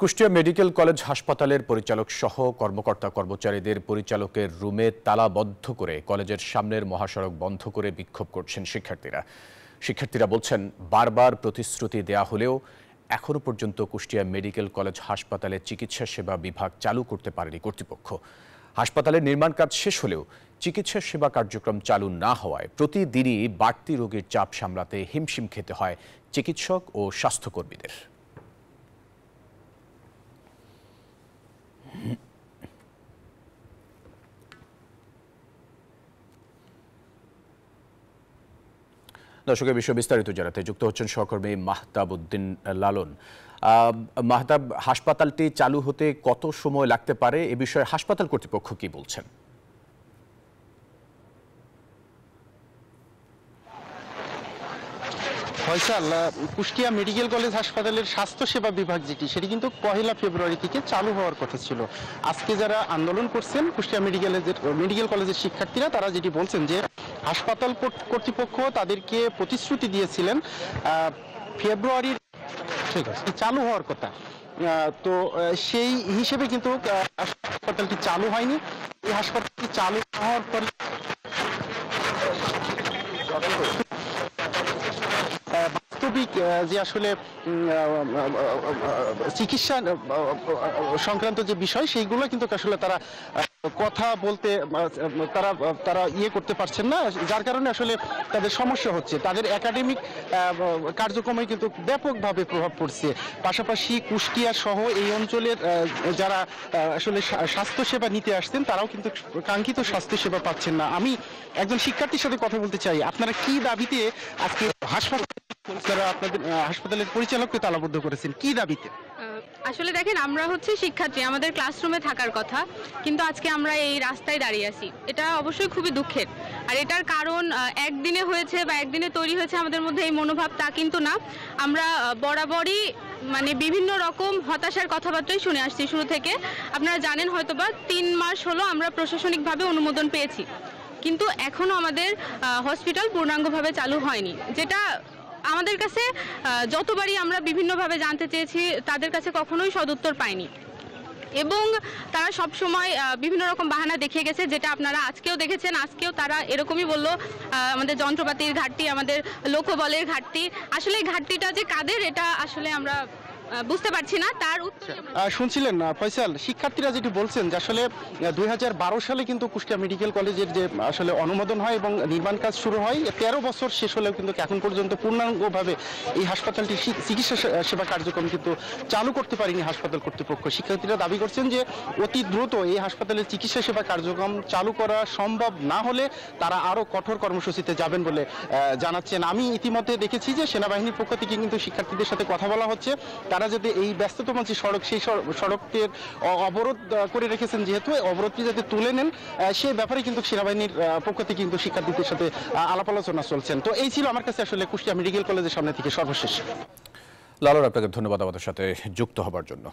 Kushtia medical college হাসপাতালের পরিচালক সহ কর্মকর্তা কর্মচারীদের পরিচালকের রুমে তালাবদ্ধ করে কলেজের সামনের মহাসড়ক বন্ধ করে বিক্ষোভ করছেন শিক্ষার্থীরা বলছেন বারবার প্রতিশ্রুতি দেয়া হলেও এখনো পর্যন্ত কুষ্টিয়া মেডিকেল কলেজ হাসপাতালে চিকিৎসা সেবা বিভাগ চালু করতে পারেনি কর্তৃপক্ষ। হাসপাতালের নির্মাণ কাজ শেষ হলেও চিকিৎসা সেবা কার্যক্রম চালু না হওয়ায় প্রতিদিনই বাড়তি রোগীর চাপ সামলাতে হিমশিম খেতে হয় চিকিৎসক ও স্বাস্থ্যকর্মীদের। দর্শকের বিষয় বিস্তারিত জানাতে যুক্ত হচ্ছেন সহকর্মী মাহতাব উদ্দিন লালন। মাহতাব, হাসপাতালটি চালু হতে কত সময় লাগতে পারে এ বিষয়ে হাসপাতাল কর্তৃপক্ষ কি বলছেন? ফয়সাল, কুষ্টিয়া মেডিকেল কলেজ হাসপাতালের স্বাস্থ্যসেবা বিভাগ সেটি কিন্তু 1 ফেব্রুয়ারি থেকে চালু হওয়ার কথা ছিল। আজকে যারা আন্দোলন করছেন কুষ্টিয়া মেডিকেল কলেজের শিক্ষার্থীরা, তারা যেটি বলছেন যে হাসপাতাল কর্তৃপক্ষ তাদেরকে প্রতিশ্রুতি দিয়েছিলেন ফেব্রুয়ারির চালু হওয়ার কথা। তো সেই হিসেবে কিন্তু হাসপাতালটি চালু হয়নি। এই হাসপাতালটি চালু হওয়ার পর বাস্তবিক যে আসলে চিকিৎসা সংক্রান্ত যে বিষয়, সেইগুলো কিন্তু আসলে তারা কথা বলতে তারা করতে পারছেন না, যার কারণে আসলে তাদের সমস্যা হচ্ছে। তাদের একাডেমিক কার্যক্রমে কিন্তু ব্যাপকভাবে প্রভাব পড়ছে। পাশাপাশি কুষ্টিয়া সহ এই অঞ্চলের যারা আসলে স্বাস্থ্যসেবা নিতে আসছেন, তারাও কিন্তু কাঙ্ক্ষিত স্বাস্থ্যসেবা পাচ্ছেন না। আমি একজন শিক্ষার্থীর সাথে কথা বলতে চাই। আপনারা কি দাবিতে আজকে আপনাদের হাসপাতালের পরিচালককে তালাবদ্ধ করেছেন, কি দাবিতে? আসলে দেখেন, আমরা হচ্ছে শিক্ষার্থী, আমাদের ক্লাসরুমে থাকার কথা, কিন্তু আজকে আমরা এই রাস্তায় দাঁড়িয়ে আছি। এটা অবশ্যই খুবই দুঃখের। আর এটার কারণ একদিনে হয়েছে বা একদিনে তৈরি হয়েছে আমাদের মধ্যে এই মনোভাব, তা কিন্তু না। আমরা বরাবরই বিভিন্ন রকম হতাশার কথাবার্তাই শুনে আসছি শুরু থেকে। আপনারা জানেন হয়তোবা 3 মাস হলো আমরা প্রশাসনিকভাবে অনুমোদন পেয়েছি, কিন্তু এখনো আমাদের হসপিটাল পূর্ণাঙ্গভাবে চালু হয়নি। যেটা আমাদের কাছে যতবারই আমরা বিভিন্নভাবে জানতে চেয়েছি, তাদের কাছে কখনোই সদুত্তর পাইনি এবং তারা সব সময় বিভিন্ন রকম বাহানা দেখিয়ে গেছে, যেটা আপনারা আজকেও দেখেছেন। আজকেও তারা এরকমই বলল, আমাদের যন্ত্রপাতির ঘাটতি, আমাদের লোকবলের ঘাটতি। আসলে এই ঘাটতিটা যে কাদের, এটা আসলে আমরা বুঝতে পারছি না। তার উত্তর শুনছিলেন ফয়সাল, শিক্ষার্থীরা যেটি বলছেন যে আসলে 2012 সালে কিন্তু কুষ্টিয়া মেডিকেল কলেজের যে আসলে অনুমোদন হয় এবং নির্মাণ কাজ শুরু হয়, 13 বছর শেষ হলেও কিন্তু এখন পর্যন্ত পূর্ণাঙ্গভাবে এই হাসপাতালটি চিকিৎসা সেবা কার্যক্রম কিন্তু চালু করতে পারেনি হাসপাতাল কর্তৃপক্ষ। শিক্ষার্থীরা দাবি করছেন যে অতি দ্রুত এই হাসপাতালের চিকিৎসা সেবা কার্যক্রম চালু করা সম্ভব না হলে তারা আরও কঠোর কর্মসূচিতে যাবেন বলে জানাচ্ছেন। আমি ইতিমধ্যে দেখেছি যে সেনাবাহিনীর পক্ষ থেকে কিন্তু শিক্ষার্থীদের সাথে কথা বলা হচ্ছে। তারা যাতে এই ব্যস্ততম যে সড়ক, সেই সড়কের অবরোধ করে রেখেছেন, যেহেতু অবরোধটি যাতে তুলে নেন, সেই ব্যাপারে কিন্তু সেনাবাহিনীর পক্ষ থেকে কিন্তু শিক্ষার্থীদের সাথে আলাপ আলোচনা চলছেন। তো এই ছিল আমার কাছে আসলে কুষ্টিয়া মেডিকেল কলেজের সামনে থেকে সর্বশেষ। লালন, আপনাকে ধন্যবাদ আমাদের সাথে যুক্ত হবার জন্য।